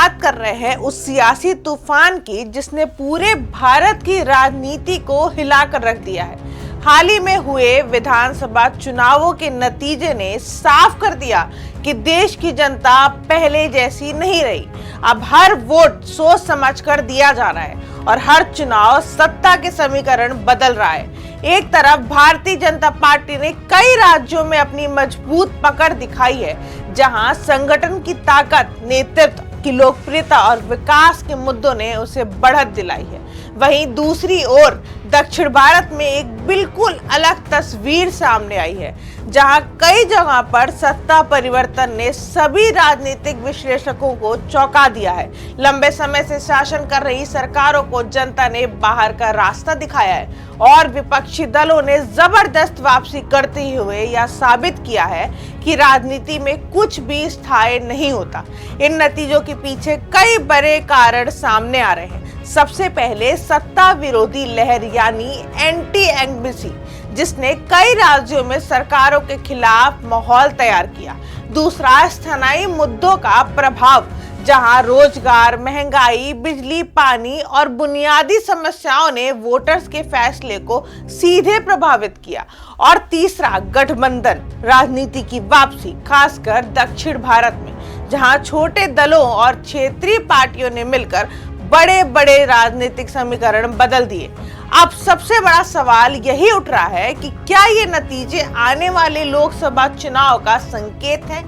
बात कर रहे हैं उस सियासी तूफान की जिसने पूरे भारत की राजनीति को हिलाकर रख दिया है। हाल ही में हुए विधानसभा चुनावों के नतीजे ने साफ कर दिया कि देश की जनता पहले जैसी नहीं रही। अब हर वोट सोच समझकर दिया जा रहा है और हर चुनाव सत्ता के समीकरण बदल रहा है। एक तरफ भारतीय जनता पार्टी ने कई राज्यों में अपनी मजबूत पकड़ दिखाई है, जहां संगठन की ताकत, नेतृत्व की लोकप्रियता और विकास के मुद्दों ने उसे बढ़त दिलाई है। वहीं दूसरी ओर दक्षिण भारत में एक बिल्कुल अलग तस्वीर सामने आई है, जहां कई जगह पर सत्ता परिवर्तन ने सभी राजनीतिक विश्लेषकों को चौंका दिया है। लंबे समय से शासन कर रही सरकारों को जनता ने बाहर का रास्ता दिखाया है और विपक्षी दलों ने जबरदस्त वापसी करते हुए यह साबित किया है कि राजनीति में कुछ भी स्थायी नहीं होता। इन नतीजों के पीछे कई बड़े कारण सामने आ रहे हैं। सबसे पहले सत्ता विरोधी लहर यानी एंटी इंकम्बेंसी, जिसने कई राज्यों में सरकारों के खिलाफ माहौल तैयार किया। दूसरा, स्थानीय मुद्दों का प्रभाव, जहां रोजगार, महंगाई, बिजली, पानी और बुनियादी समस्याओं ने वोटर्स के फैसले को सीधे प्रभावित किया। और तीसरा, गठबंधन राजनीति की वापसी, खासकर दक्षिण भारत में, जहां छोटे दलों और क्षेत्रीय पार्टियों ने मिलकर बड़े बड़े राजनीतिक समीकरण बदल दिए। अब सबसे बड़ा सवाल यही उठ रहा है कि क्या ये नतीजे आने वाले लोकसभा चुनाव का संकेत है?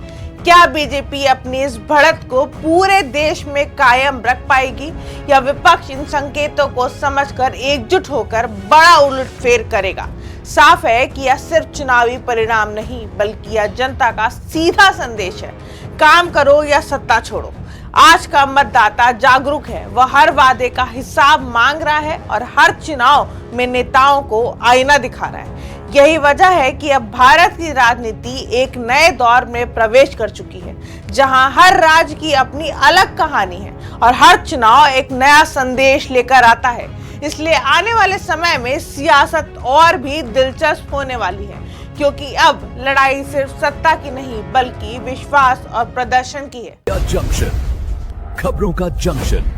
क्या बीजेपी अपनी इस बढ़त को पूरे देश में कायम रख पाएगी या विपक्ष इन संकेतों को समझकर एकजुट होकर बड़ा उलटफेर करेगा? साफ है कि यह सिर्फ चुनावी परिणाम नहीं, बल्कि यह जनता का सीधा संदेश है। काम करो या सत्ता छोड़ो। आज का मतदाता जागरूक है, वह हर वादे का हिसाब मांग रहा है और हर चुनाव में नेताओं को आईना दिखा रहा है। यही वजह है कि अब भारत की राजनीति एक नए दौर में प्रवेश कर चुकी है, जहां हर राज्य की अपनी अलग कहानी है और हर चुनाव एक नया संदेश लेकर आता है। इसलिए आने वाले समय में सियासत और भी दिलचस्प होने वाली है, क्योंकि अब लड़ाई सिर्फ सत्ता की नहीं बल्कि विश्वास और प्रदर्शन की है। जंक्शन, खबरों का जंक्शन।